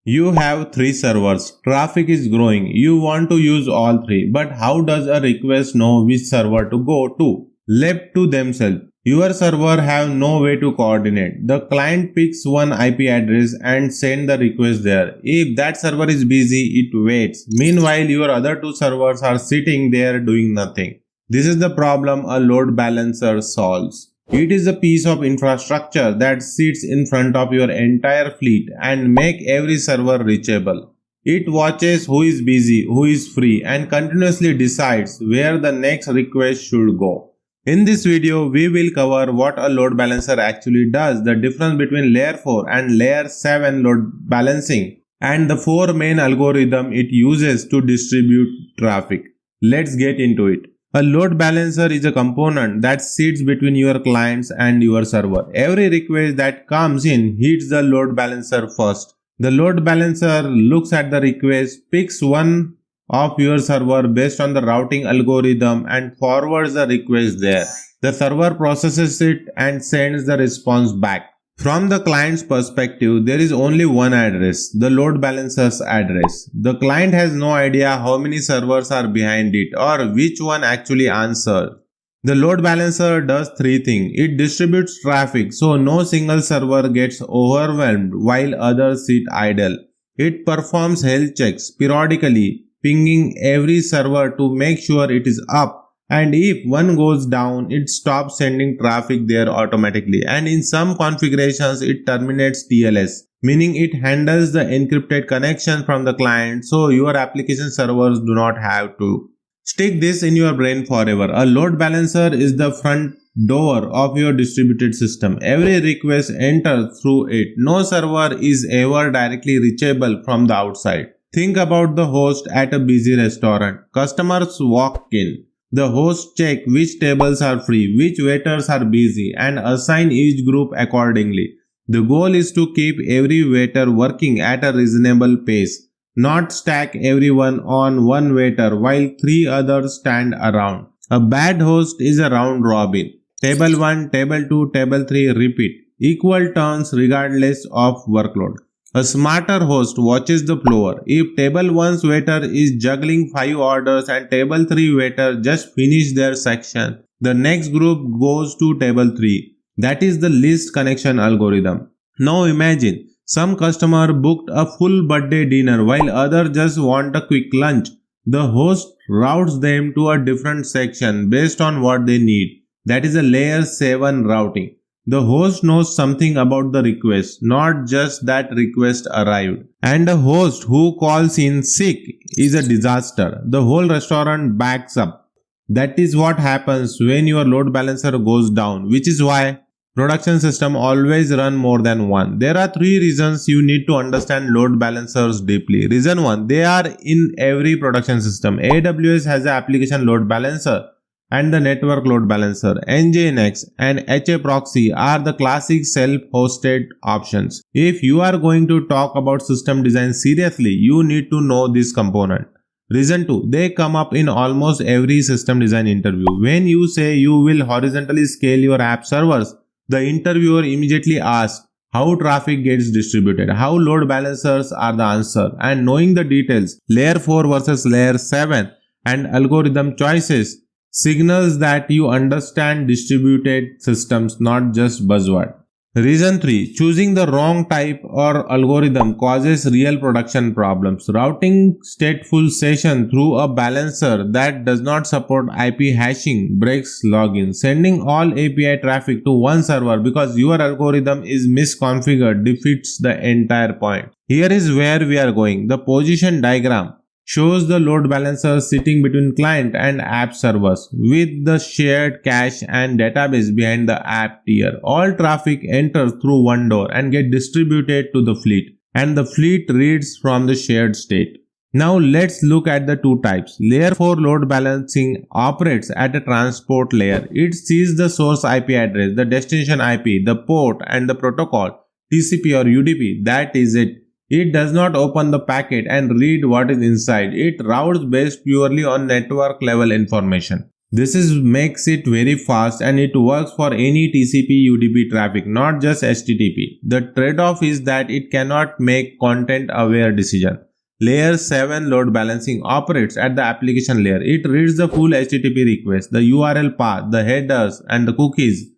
You have 3 servers, traffic is growing, you want to use all 3, but how does a request know which server to go to? Left to themselves. Your server have no way to coordinate. The client picks one IP address and send the request there. If that server is busy, it waits. Meanwhile, your other 2 servers are sitting there doing nothing. This is the problem a load balancer solves. It is a piece of infrastructure that sits in front of your entire fleet and make every server reachable. It watches who is busy, who is free, and continuously decides where the next request should go. In this video, we will cover what a load balancer actually does, the difference between layer 4 and layer 7 load balancing, and the 4 main algorithms it uses to distribute traffic. Let's get into it. A load balancer is a component that sits between your clients and your server. Every request that comes in hits the load balancer first. The load balancer looks at the request, picks one of your server based on the routing algorithm and forwards the request there. The server processes it and sends the response back. From the client's perspective, there is only one address, the load balancer's address. The client has no idea how many servers are behind it or which one actually answers. The load balancer does 3 things. It distributes traffic so no single server gets overwhelmed while others sit idle. It performs health checks periodically, pinging every server to make sure it is up. And if one goes down, it stops sending traffic there automatically. And in some configurations, it terminates TLS, meaning it handles the encrypted connection from the client so your application servers do not have to. Stick this in your brain forever. A load balancer is the front door of your distributed system. Every request enters through it. No server is ever directly reachable from the outside. Think about the host at a busy restaurant. Customers walk in. The host checks which tables are free, which waiters are busy, and assign each group accordingly. The goal is to keep every waiter working at a reasonable pace, not stack everyone on one waiter while 3 others stand around. A bad host is a round robin. Table 1, table 2, table 3, repeat. Equal turns regardless of workload. A smarter host watches the floor. If table 1's waiter is juggling 5 orders and table 3 waiter just finished their section, the next group goes to table 3. That is the least connection algorithm. Now imagine, some customer booked a full birthday dinner while others just want a quick lunch. The host routes them to a different section based on what they need. That is a layer 7 routing. The host knows something about the request, not just that request arrived. And a host who calls in sick is a disaster. The whole restaurant backs up. That is what happens when your load balancer goes down, which is why production systems always run more than one. There are 3 reasons you need to understand load balancers deeply. Reason 1, they are in every production system. AWS has an application load balancer and the network load balancer. Nginx and HA proxy are the classic self-hosted options. If you are going to talk about system design seriously, you need to know this component. Reason 2, they come up in almost every system design interview. When you say you will horizontally scale your app servers, the interviewer immediately asks how traffic gets distributed, how load balancers are the answer, and knowing the details, layer 4 versus layer 7 and algorithm choices signals that you understand distributed systems, not just buzzword. Reason 3, choosing the wrong type or algorithm causes real production problems. Routing stateful session through a balancer that does not support IP hashing breaks login. Sending all API traffic to one server because your algorithm is misconfigured defeats the entire point. Here is where we are going. The position diagram shows the load balancer sitting between client and app servers with the shared cache and database behind the app tier. All traffic enters through one door and gets distributed to the fleet, and the fleet reads from the shared state. Now let's look at the 2 types. Layer 4 load balancing operates at a transport layer. It sees the source IP address, the destination IP, the port, and the protocol, TCP or UDP. That is it. It does not open the packet and read what is inside. It routes based purely on network level information. Makes it very fast and it works for any TCP UDP traffic, not just HTTP. The trade-off is that it cannot make content-aware decision. Layer 7 load balancing operates at the application layer. It reads the full HTTP request, the URL path, the headers and the cookies.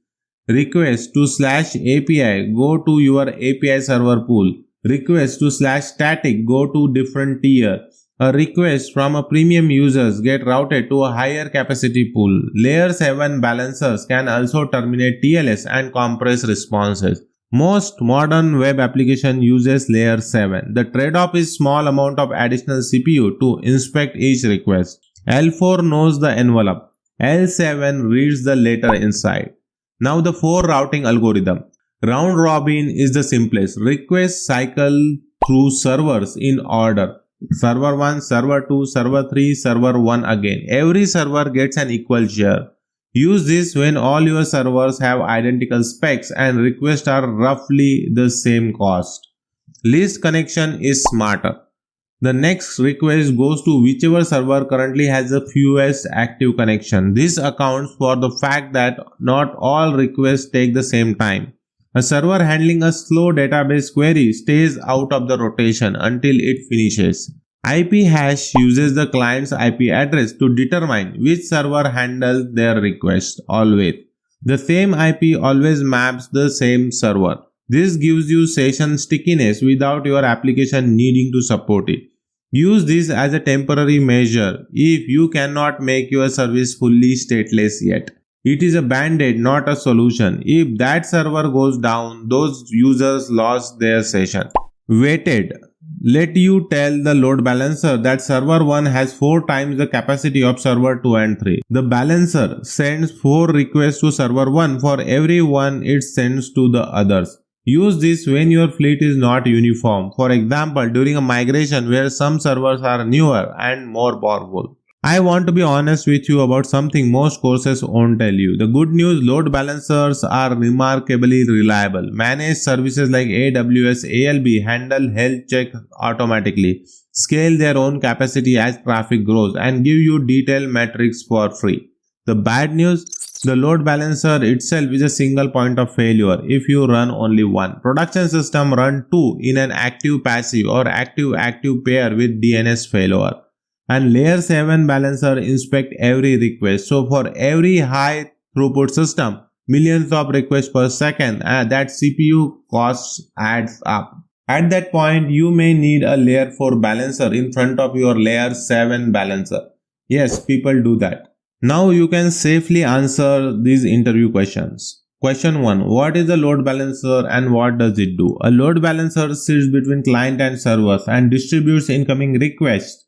Request to /API go to your API server pool. Request to /static go to different tier. A request from a premium users get routed to a higher capacity pool. Layer 7 balancers can also terminate TLS and compress responses. Most modern web application uses layer 7. The trade-off is small amount of additional CPU to inspect each request. L4 knows the envelope. L7 reads the letter inside. Now the 4 routing algorithm. Round robin is the simplest. Requests cycle through servers in order. Server 1, server 2, server 3, server 1 again. Every server gets an equal share. Use this when all your servers have identical specs and requests are roughly the same cost. Least connection is smarter. The next request goes to whichever server currently has the fewest active connection. This accounts for the fact that not all requests take the same time. A server handling a slow database query stays out of the rotation until it finishes. IP hash uses the client's IP address to determine which server handles their request always. The same IP always maps the same server. This gives you session stickiness without your application needing to support it. Use this as a temporary measure if you cannot make your service fully stateless yet. It is a band-aid, not a solution. If that server goes down, those users lost their session. Weighted. Let you tell the load balancer that server 1 has 4 times the capacity of server 2 and 3. The balancer sends 4 requests to server 1 for every one it sends to the others. Use this when your fleet is not uniform. For example, during a migration where some servers are newer and more powerful. I want to be honest with you about something most courses won't tell you. The good news, load balancers are remarkably reliable. Managed services like AWS, ALB handle health check automatically, scale their own capacity as traffic grows, and give you detailed metrics for free. The bad news, the load balancer itself is a single point of failure if you run only one. Production system run 2 in an active-passive or active-active pair with DNS failure. And layer 7 balancer inspect every request. So for every high throughput system, millions of requests per second, that CPU cost adds up. At that point, you may need a layer 4 balancer in front of your layer 7 balancer. Yes, people do that. Now you can safely answer these interview questions. Question 1. What is a load balancer and what does it do? A load balancer sits between client and servers and distributes incoming requests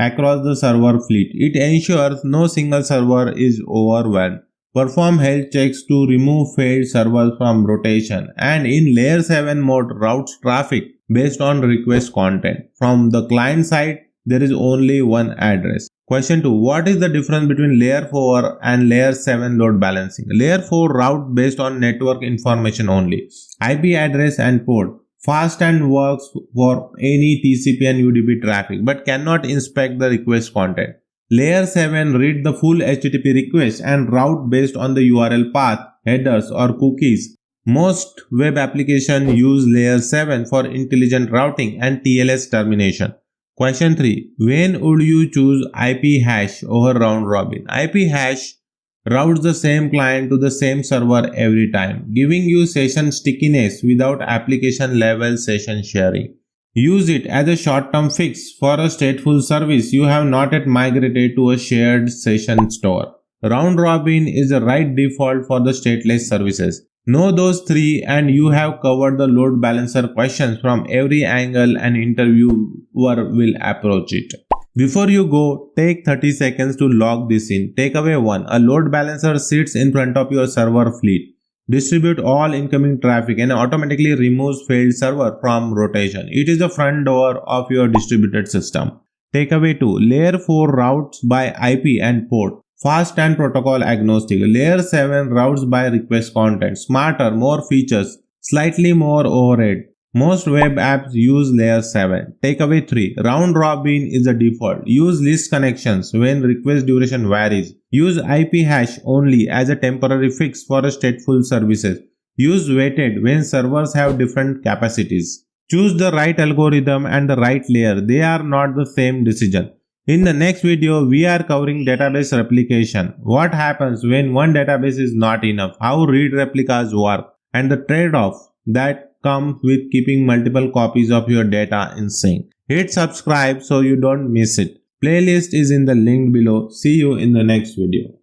across the server fleet. It ensures no single server is overwhelmed. Perform health checks to remove failed servers from rotation, and in layer 7 mode routes traffic based on request content. From the client side, there is only one address. Question 2. What is the difference between layer 4 and layer 7 load balancing? Layer 4 route based on network information only, IP address and port. Fast and works for any TCP and UDP traffic but cannot inspect the request content. Layer 7 read the full HTTP request and route based on the URL path, headers or cookies. Most web applications use layer 7 for intelligent routing and TLS termination. Question 3. When would you choose IP hash over round robin? IP hash routes the same client to the same server every time, giving you session stickiness without application level session sharing. Use it as a short-term fix for a stateful service you have not yet migrated to a shared session store. Round robin is the right default for the stateless services. Know those three and you have covered the load balancer questions from every angle an interviewer will approach it. Before you go, take 30 seconds to log this in. Takeaway 1. A load balancer sits in front of your server fleet. Distribute all incoming traffic and automatically removes failed server from rotation. It is the front door of your distributed system. Takeaway 2. Layer 4 routes by IP and port. Fast and protocol agnostic. Layer 7 routes by request content. Smarter, more features, slightly more overhead. Most web apps use layer 7. Takeaway 3. Round robin is the default. Use list connections when request duration varies. Use IP hash only as a temporary fix for stateful services. Use weighted when servers have different capacities. Choose the right algorithm and the right layer. They are not the same decision. In the next video, we are covering database replication. What happens when one database is not enough, how read replicas work, and the trade-off that comes with keeping multiple copies of your data in sync. Hit subscribe so you don't miss it. Playlist is in the link below. See you in the next video.